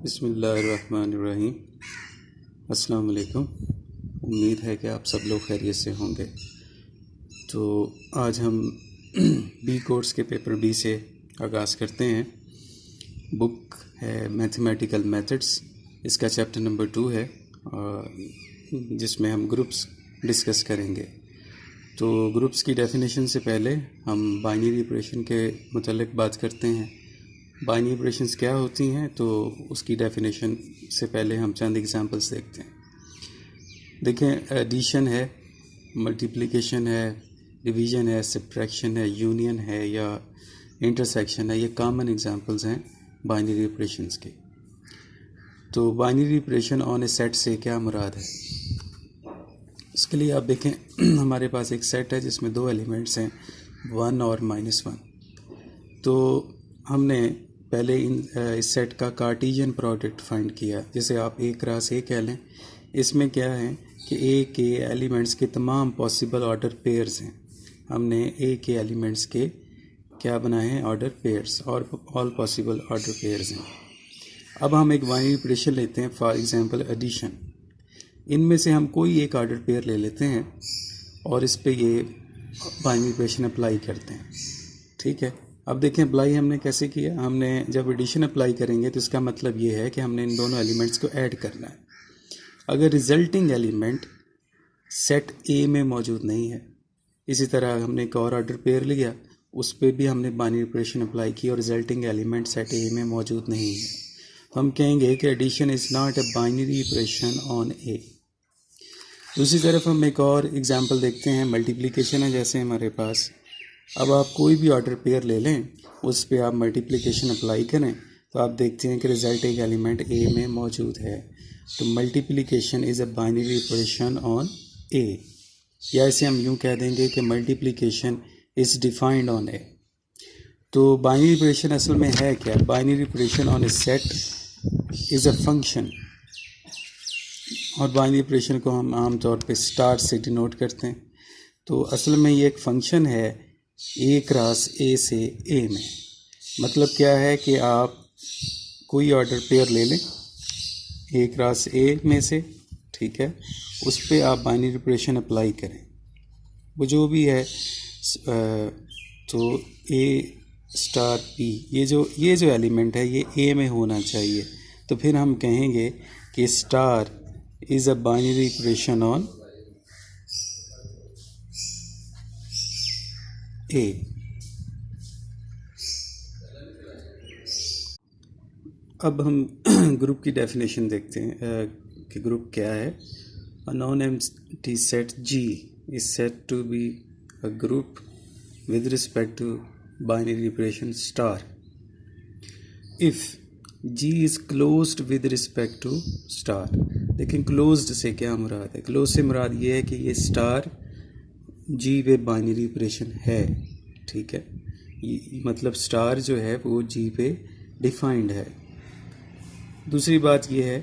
बिस्मिल्लाहिर्रहमानिर्रहीम। अस्सलाम वालेकुम। उम्मीद है कि आप सब लोग खैरियत से होंगे। तो आज हम बी कोर्स के पेपर बी से आगाज़ करते हैं। बुक है मैथमेटिकल मेथड्स, इसका चैप्टर नंबर 2 है जिसमें हम ग्रुप्स डिस्कस करेंगे। तो ग्रुप्स की डेफिनेशन से पहले हम बाइनरी ऑपरेशन के मुतालिक बात करते हैं। बाइनरी ऑपरेशंस क्या होती हैं, तो उसकी डेफिनेशन से पहले हम चंद एग्जांपल्स देखते हैं। देखें, एडिशन है, मल्टीप्लिकेशन है, डिवीज़न है, सब्ट्रैक्शन है, यूनियन है या इंटरसेक्शन है, ये कॉमन एग्जांपल्स हैं बाइनरी ऑपरेशंस के। तो binary operation on a set से क्या मुराद है, उसके लिए आप देखें हमारे पास एक सेट है जिसमें 2 एलिमेंट्स हैं 1 और -1। तो हमने पहले इस सेट का कार्टेशियन प्रोडक्ट फाइंड किया, जैसे आप A क्रॉस A कह लें। इसमें क्या है कि A के एलिमेंट्स के तमाम पॉसिबल ऑर्डर पेयर्स हैं। हमने A के एलिमेंट्स के क्या बनाए हैं, ऑर्डर पेयर्स, और ऑल पॉसिबल ऑर्डर पेयर्स हैं। अब हम एक बाइनरी ऑपरेशन लेते हैं, फॉर एग्जांपल एडिशन। इनमें से हम कोई एक ऑर्डर पेयर ले लेते हैं और इस पे ये बाइनरी ऑपरेशन अप्लाई करते हैं। ठीक है, अब देखें अप्लाई हमने कैसे किया। हमने जब एडिशन अप्लाई करेंगे तो इसका मतलब ये है कि हमने इन दोनों एलिमेंट्स को ऐड करना है। अगर रिजल्टिंग एलिमेंट सेट ए में मौजूद नहीं है, इसी तरह हमने एक और ऑर्डर पेयर लिया, उस पर भी हमने बाइनरी ऑपरेशन अप्लाई की और रिजल्टिंग एलिमेंट सेट ए में मौजूद नहीं है, तो हम कहेंगे कि addition is not a binary operation on A. दूसरी तरफ हम एक और एग्जांपल देखते हैं, मल्टीप्लिकेशन है जैसे हमारे पास। अब आप कोई भी ऑर्डर पेयर ले लें, उस पर आप मल्टीप्लिकेशन अप्लाई करें तो आप देखते हैं कि रिजल्टिंग एलिमेंट ए में मौजूद है। तो multiplication is a binary operation on A, या इसे हम यूँ कह देंगे कि multiplication is defined on A. तो बाइनरी ऑपरेशन असल में है क्या? Binary operation on a set is a function, और बाइनरी ऑपरेशन को हम आमतौर पे स्टार से डिनोट करते हैं। तो असल में ये एक फंक्शन है A क्रॉस A से A में। मतलब क्या है कि आप कोई ऑर्डर पेयर ले लें A क्रॉस A में से, ठीक है, उस पर आप बाइनरी ऑपरेशन अप्लाई करें, वो जो भी है। तो A स्टार P, ये जो एलिमेंट है ये A में होना चाहिए। तो फिर हम कहेंगे कि star is a binary operation on A। अब हम ग्रुप की डेफिनेशन देखते हैं कि ग्रुप क्या है। A non empty set G is said to be a group with respect to binary operation star if G is closed with respect to star। लेकिन closed से क्या मुराद है? closed से मुराद ये है कि ये स्टार G पे बाइनरी ऑपरेशन है, ठीक है। मतलब स्टार जो है वो G पे डिफाइंड है। दूसरी बात ये है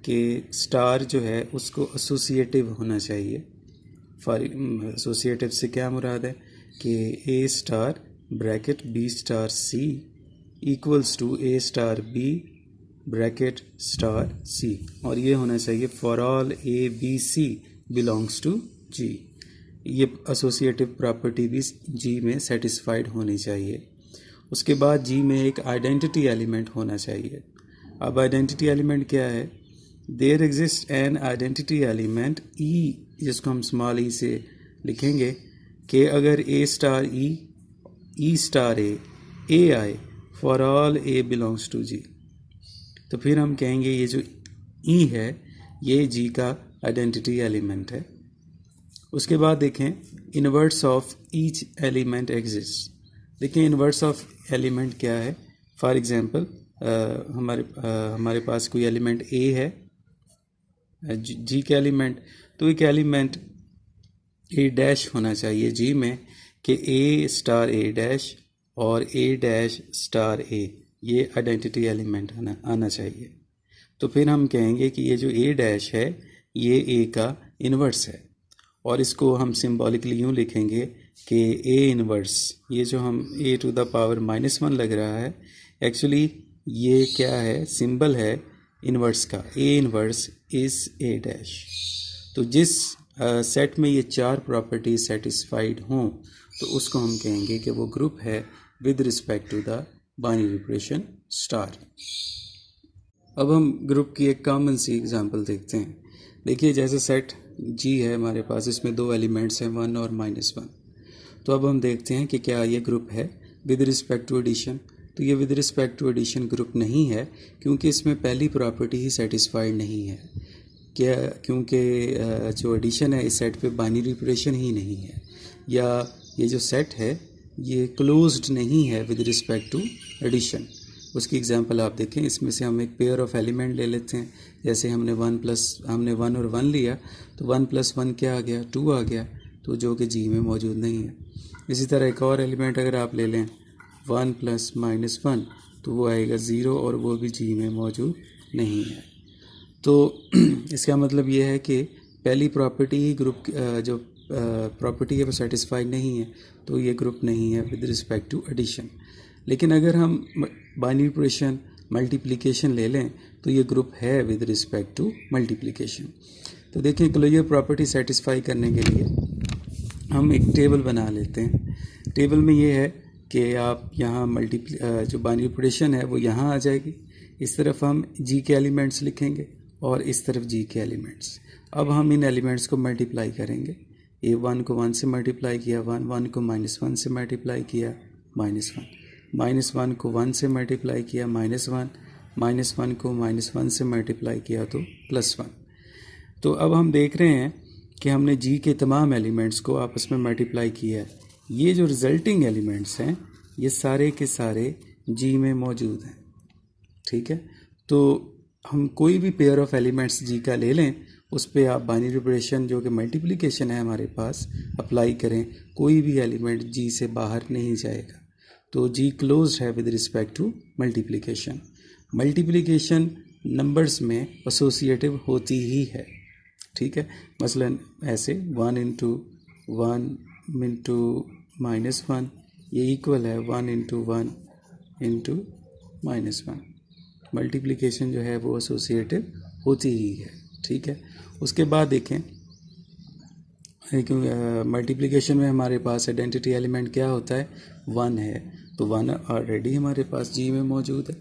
कि स्टार जो है उसको एसोसिएटिव होना चाहिए। फॉर एसोसिएटिव से क्या मुराद है कि A star bracket B star C equals to A star B bracket star C, और ये होना चाहिए for all A B C belongs to G। ये एसोसिएटिव प्रॉपर्टी भी G में सेटिस्फाइड होनी चाहिए। उसके बाद G में एक आइडेंटिटी एलिमेंट होना चाहिए। अब आइडेंटिटी एलिमेंट क्या है? There exist an identity element E, जिसको हम स्मॉल e से लिखेंगे कि अगर A star E star A आए for all A belongs to G, तो फिर हम कहेंगे ये जो E है ये G का आइडेंटिटी एलिमेंट है। उसके बाद देखें inverse of each element exist. देखें इनवर्स ऑफ एलिमेंट क्या है। फॉर एग्जांपल हमारे पास कोई एलिमेंट A है, G का एलिमेंट, तो एक एलिमेंट A डैश होना चाहिए G में कि A स्टार A डैश और A डैश स्टार A, ये आइडेंटिटी एलिमेंट आना चाहिए। तो फिर हम कहेंगे कि ये जो A डैश है ये A का इन्वर्स है, और इसको हम सिंबॉलिकली यूँ लिखेंगे कि A इन्वर्स, ये जो हम A टू द पावर -1 लग रहा है, एक्चुअली ये क्या है, सिंबल है इन्वर्स का, A inverse is a dash. तो जिस सेट में ये 4 प्रॉपर्टीज सेटिस्फाइड हों तो उसको हम कहेंगे कि वो ग्रुप है with respect to the binary operation star. अब हम ग्रुप की एक कॉमन सी एग्जांपल देखते हैं। देखिए जैसे सेट जी है हमारे पास, इसमें 2 एलिमेंट्स हैं 1 और -1। तो अब हम देखते हैं कि क्या ये ग्रुप है विद रिस्पेक्ट टू एडिशन। तो ये with respect to addition group नहीं है क्योंकि इसमें पहली प्रॉपर्टी ही सेटिस्फाइड नहीं है। क्या? क्योंकि जो एडिशन है इस सेट पे बाइनरी ऑपरेशन ही नहीं है, या ये जो सेट है ये क्लोज्ड नहीं है विद रिस्पेक्ट टू एडिशन। उसकी एग्जांपल आप देखें, इसमें से हम एक पेयर ऑफ एलिमेंट ले लेते हैं। जैसे हमने 1 और 1 लिया तो 1 + 1 क्या आ गया? 2 आ गया, तो जो कि जी में मौजूद नहीं है। इसी तरह एक और एलिमेंट अगर आप ले लें 1 + -1 तो वो आएगा 0 और वो भी जी में मौजूद नहीं है। तो इसका मतलब ये है कि पहली प्रॉपर्टी ही ग्रुप जो प्रॉपर्टी है वो सेटिस्फाइड नहीं है, तो ये ग्रुप नहीं है विद रिस्पेक्ट टू एडिशन। लेकिन अगर हम बाइनरी ऑपरेशन मल्टीप्लिकेशन ले लें तो ये ग्रुप है विद रिस्पेक्ट टू मल्टीप्लिकेशन। तो देखिए क्लोजर प्रॉपर्टी सेटिस्फाई करने के लिए हम एक टेबल बना लेते हैं। टेबल में ये है कि आप यहाँ जो बाइनरी ऑपरेशन है वो यहाँ आ जाएगी, इस तरफ हम जी के एलिमेंट्स लिखेंगे और इस तरफ जी के एलिमेंट्स। अब हम इन एलिमेंट्स को मल्टीप्लाई करेंगे। ए 1 को 1 से मल्टीप्लाई किया 1, 1 को -1 से मल्टीप्लाई किया -1, -1 को 1 से मल्टीप्लाई किया -1, -1 को -1 से मल्टीप्लाई किया तो +1। तो अब हम देख रहे हैं कि हमने जी के तमाम एलिमेंट्स को आपस में मल्टीप्लाई किया है। ये जो रिजल्टिंग एलिमेंट्स हैं ये सारे के सारे जी में मौजूद हैं, ठीक है। तो हम कोई भी पेयर ऑफ एलिमेंट्स जी का ले लें, उस पर आप बाइनरी ऑपरेशन जो कि मल्टीप्लिकेशन है हमारे पास अप्लाई करें, कोई भी एलिमेंट जी से बाहर नहीं जाएगा। तो जी क्लोज्ड है with respect to multiplication. Multiplication numbers में एसोसिएटिव होती ही है, ठीक है। मसलन ऐसे 1 × 1 × -1 ये इक्वल है 1 × 1 × -1। मल्टीप्लिकेशन जो है वो एसोसिएटिव होती ही है, ठीक है। उसके बाद देखें मल्टीप्लिकेशन में हमारे पास आइडेंटिटी एलिमेंट क्या होता है? 1 है, तो 1 ऑलरेडी हमारे पास जी में मौजूद है,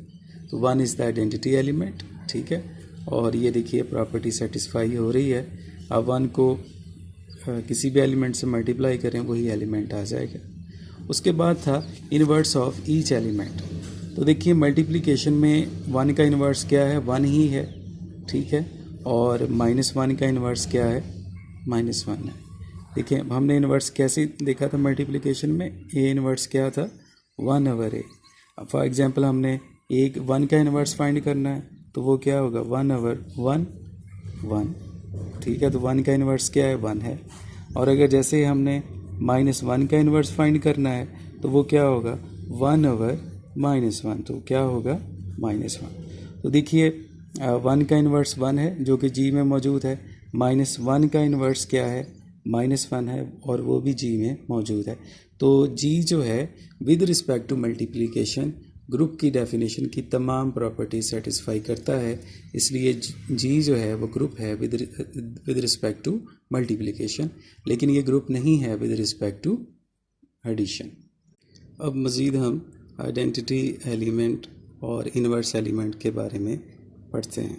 तो 1 इज़ द आइडेंटिटी एलिमेंट, ठीक है। और ये देखिए प्रॉपर्टी सेटिस्फाई हो रही है। अब 1 को किसी भी एलिमेंट से मल्टीप्लाई करें वही एलिमेंट आ जाएगा। उसके बाद था इनवर्स ऑफ ईच एलिमेंट। तो देखिए मल्टीप्लिकेशन में 1 का इन्वर्स क्या है? 1 ही है, ठीक है। और -1 का इन्वर्स क्या है? -1 है। देखिए हमने इन्वर्स कैसे देखा था मल्टीप्लिकेशन में? ए इन्वर्स क्या था? 1/a। अब फॉर एग्जांपल हमने 1 का इन्वर्स फाइंड करना है तो वो क्या होगा? 1/1 1, ठीक है। तो 1 का इन्वर्स क्या है? 1 है। और अगर जैसे हमने -1 का इन्वर्स फाइंड करना है तो वो क्या होगा? 1/-1, तो क्या होगा? -1। तो देखिए 1 का इन्वर्स 1 है जो कि जी में मौजूद है, -1 का इन्वर्स क्या है? -1 है और वो भी जी में मौजूद है। तो जी जो है with respect to multiplication group की डेफिनेशन की तमाम प्रॉपर्टी सेटिस्फाई करता है, इसलिए जी जो है वो ग्रुप है विद रिस्पेक्ट टू मल्टीप्लिकेशन, लेकिन ये ग्रुप नहीं है विद रिस्पेक्ट टू एडिशन। अब मज़ीद हम आइडेंटिटी एलिमेंट और इनवर्स एलिमेंट के बारे में पढ़ते हैं।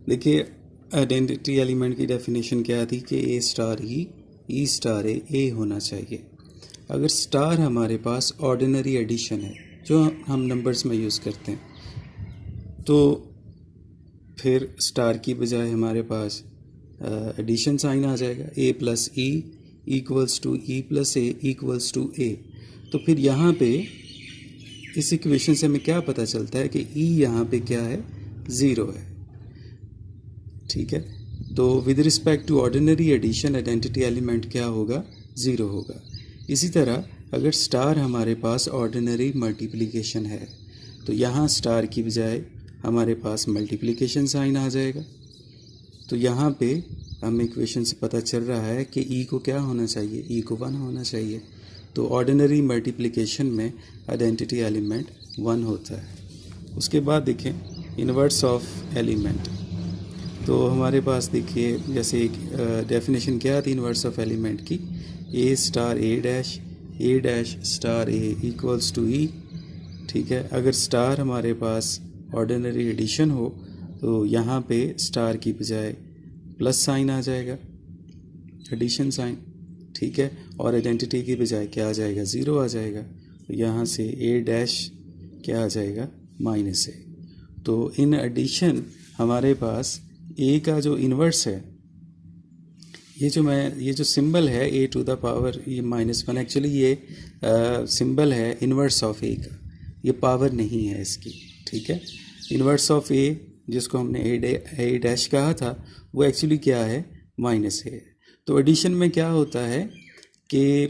देखिए आइडेंटिटी एलिमेंट की डेफिनेशन क्या थी कि ए स्टार ई स्टार ए होना चाहिए। अगर स्टार हमारे पास ऑर्डिनरी एडिशन है जो हम नंबर्स में यूज़ करते हैं, तो फिर स्टार की बजाय हमारे पास एडिशन साइन आ जाएगा। a + e = e + a = a। तो फिर यहाँ पे इस इक्वेशन से हमें क्या पता चलता है कि e यहाँ पे क्या है? 0 है, ठीक है। तो with respect to ordinary addition identity element क्या होगा? 0 होगा। इसी तरह अगर स्टार हमारे पास ऑर्डिनरी मल्टीप्लिकेशन है तो यहाँ स्टार की बजाय हमारे पास मल्टीप्लिकेशन साइन आ जाएगा। तो यहाँ पे हमें इक्वेशन से पता चल रहा है कि ई को क्या होना चाहिए? ई को 1 होना चाहिए। तो ऑर्डिनरी मल्टीप्लिकेशन में आइडेंटिटी एलिमेंट 1 होता है। उसके बाद देखें इन्वर्स ऑफ एलिमेंट। तो हमारे पास देखिए जैसे एक डेफिनेशन क्या थी इन्वर्स ऑफ एलिमेंट की, a star a dash star a equals to e. ठीक है, अगर स्टार हमारे पास ऑर्डिनरी एडिशन हो तो यहाँ पे स्टार की बजाय प्लस साइन आ जाएगा, एडिशन साइन। ठीक है, और आइडेंटिटी की बजाय क्या आ जाएगा, ज़ीरो आ जाएगा। तो यहाँ से ए डैश क्या आ जाएगा, माइनस ए। तो इन एडिशन हमारे पास ए का जो इन्वर्स है, ये जो सिंबल है ए टू द पावर ये -1, एक्चुअली ये सिंबल है इन्वर्स ऑफ ए का, ये पावर नहीं है इसकी। ठीक है, इन्वर्स ऑफ ए जिसको हमने ए डैश कहा था वो एक्चुअली क्या है, माइनस ए। तो एडिशन में क्या होता है कि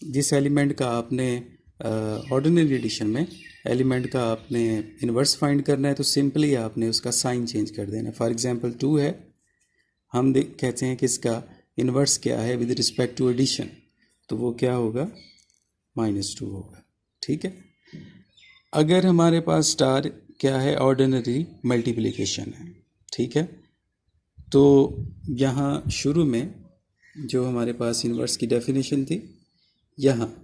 जिस एलिमेंट का आपने ऑर्डिनरी एडिशन में एलिमेंट का आपने इन्वर्स फाइंड करना है तो सिंपली आपने उसका साइन चेंज कर देना। फॉर एग्जांपल 2 है, हम कहते हैं कि इसका इन्वर्स क्या है विद रिस्पेक्ट टू एडिशन, तो वो क्या होगा, -2 होगा। ठीक है, अगर हमारे पास स्टार क्या है, ऑर्डिनरी मल्टीप्लिकेशन है। ठीक है, तो यहाँ शुरू में जो हमारे पास इन्वर्स की डेफिनेशन थी, यहाँ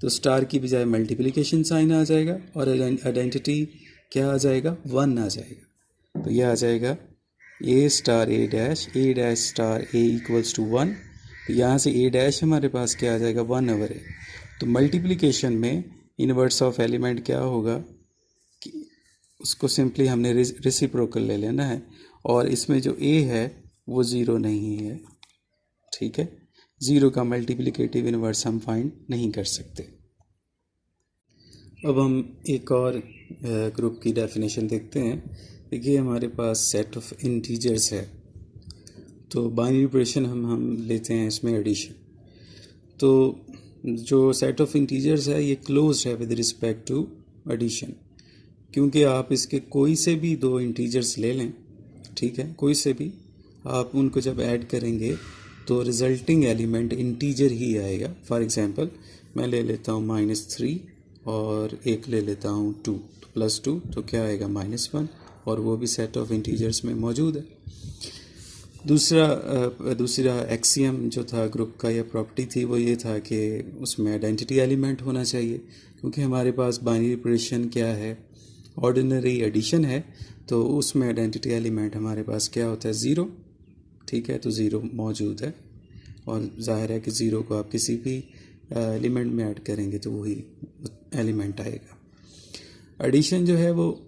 तो स्टार की बजाय मल्टीप्लिकेशन साइन आ जाएगा और आइडेंटिटी क्या आ जाएगा, 1 आ जाएगा। तो यह आ जाएगा a star a dash star a equals to 1। तो यहाँ से ए डैश हमारे पास क्या आ जाएगा, 1/a। तो मल्टीप्लिकेशन में इन्वर्स ऑफ एलिमेंट क्या होगा कि उसको सिंपली हमने रेसिप्रोकल ले लेना है, और इसमें जो ए है वो ज़ीरो नहीं है। ठीक है, ज़ीरो का मल्टीप्लिकेटिव इन्वर्स हम फाइंड नहीं कर सकते। अब हम एक और ग्रुप की डेफिनेशन देखते हैं। देखिए हमारे पास सेट ऑफ इंटीजर्स है, तो बाइनरी ऑपरेशन हम लेते हैं इसमें एडिशन। तो जो सेट ऑफ इंटीजर्स है ये क्लोज है विद रिस्पेक्ट टू एडिशन, क्योंकि आप इसके कोई से भी 2 इंटीजर्स ले लें, ठीक है, कोई से भी, आप उनको जब ऐड करेंगे तो रिजल्टिंग एलिमेंट इंटीजर ही आएगा। फॉर एग्जांपल मैं ले लेता हूँ -3 और एक ले लेता हूँ 2, तो +2 तो क्या आएगा, -1, और वो भी सेट ऑफ इंटीजर्स में मौजूद है। दूसरा एक्सियम जो था ग्रुप का या प्रॉपर्टी थी वो ये था कि उसमें आइडेंटिटी एलिमेंट होना चाहिए, क्योंकि हमारे पास बाइनरी ऑपरेशन क्या है, ऑर्डिनरी एडिशन है, तो उसमें आइडेंटिटी एलिमेंट हमारे पास क्या होता है, 0। ठीक है, तो 0 मौजूद है, और जाहिर है कि 0 को आप किसी भी एलिमेंट में ऐड करेंगे तो वही एलिमेंट आएगा। एडिशन जो है वो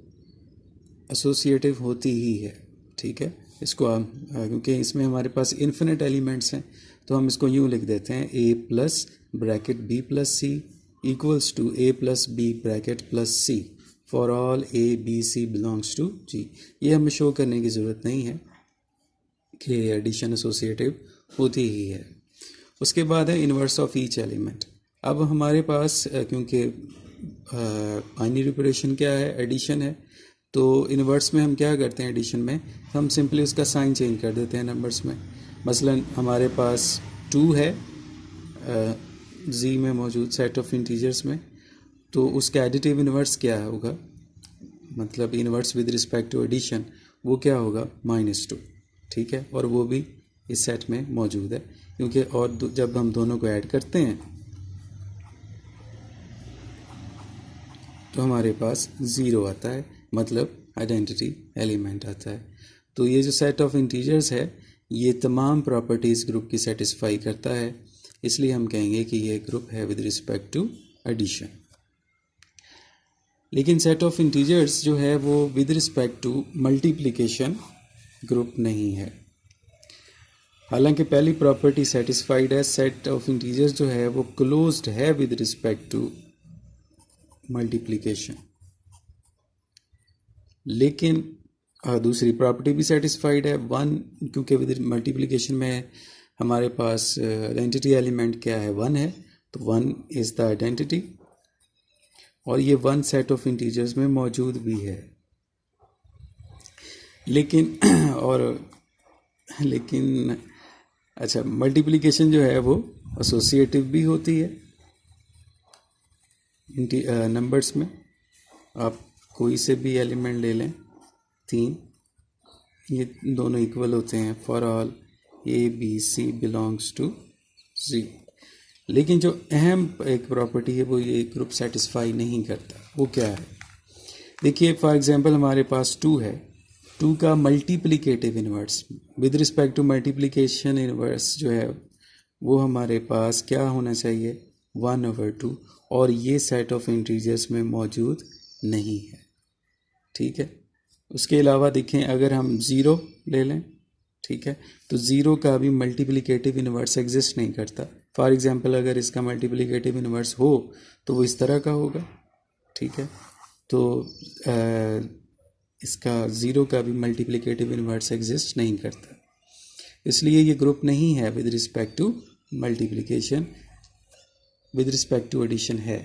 एसोसिएटिव होती ही है। ठीक है, इसको हम क्योंकि इसमें हमारे पास इन्फिनिट एलिमेंट्स हैं तो हम इसको यूँ लिख देते हैं a+(b+c) equals to a+b(+c) for all a,b,c belongs to g। ये हमें शो करने की ज़रूरत नहीं है कि एडिशन एसोसिएटिव होती ही है। उसके बाद है इन्वर्स ऑफ ईच एलिमेंट। अब हमारे पास क्योंकि बाइनरी ऑपरेशन क्या है, एडिशन है, तो इन्वर्स में हम क्या करते हैं, एडिशन में हम सिंपली उसका साइन चेंज कर देते हैं नंबर्स में। मसलन हमारे पास 2 है जी में मौजूद सेट ऑफ इंटीजर्स में, तो उसका एडिटिव इन्वर्स क्या होगा, मतलब inverse with respect to addition, वो क्या होगा, -2। ठीक है, और वो भी इस सेट में मौजूद है, क्योंकि और जब हम दोनों को ऐड करते हैं तो हमारे पास 0 आता है, मतलब आइडेंटिटी एलिमेंट आता है। तो ये जो सेट ऑफ इंटीजर्स है ये तमाम प्रॉपर्टीज़ ग्रुप की सेटिस्फाई करता है, इसलिए हम कहेंगे कि ये ग्रुप है विद रिस्पेक्ट टू एडिशन। लेकिन सेट ऑफ इंटीजर्स जो है वो with respect to multiplication group नहीं है। हालांकि पहली प्रॉपर्टी सेटिस्फाइड है, सेट ऑफ इंटीजर्स जो है वो क्लोज्ड है विद रिस्पेक्ट टू मल्टीप्लिकेशन, लेकिन दूसरी प्रॉपर्टी भी सेटिस्फाइड है, 1, क्योंकि विद मल्टीप्लिकेशन में हमारे पास आइडेंटिटी एलिमेंट क्या है, 1 है, तो 1 इज़ द आइडेंटिटी, और ये 1 सेट ऑफ इंटीजर्स में मौजूद भी है। लेकिन अच्छा, मल्टीप्लिकेशन जो है वो एसोसिएटिव भी होती है नंबर्स में। आप कोई से भी एलिमेंट ले लें 3, ये दोनों इक्वल होते हैं for all a b c belongs to G. लेकिन जो अहम एक प्रॉपर्टी है वो ये ग्रुप सेटिस्फाई नहीं करता। वो क्या है? देखिए फॉर एग्जांपल हमारे पास 2 है, 2 का multiplicative inverse with respect to multiplication inverse जो है वो हमारे पास क्या होना चाहिए 1/2, और ये सेट ऑफ इंटीजर्स में मौजूद नहीं है। ठीक है। उसके अलावा देखें अगर हम 0 ले लें, ठीक है, तो 0 का भी मल्टीप्लिकेटिव इन्वर्स एग्जिस्ट नहीं करता। फॉर एग्जांपल अगर इसका मल्टीप्लिकेटिव इन्वर्स हो तो वो इस तरह का होगा। ठीक है, तो इसका 0 का भी मल्टीप्लिकेटिव इन्वर्स एग्जिस्ट नहीं करता, इसलिए ये ग्रुप नहीं है with respect to multiplication, with respect to addition है।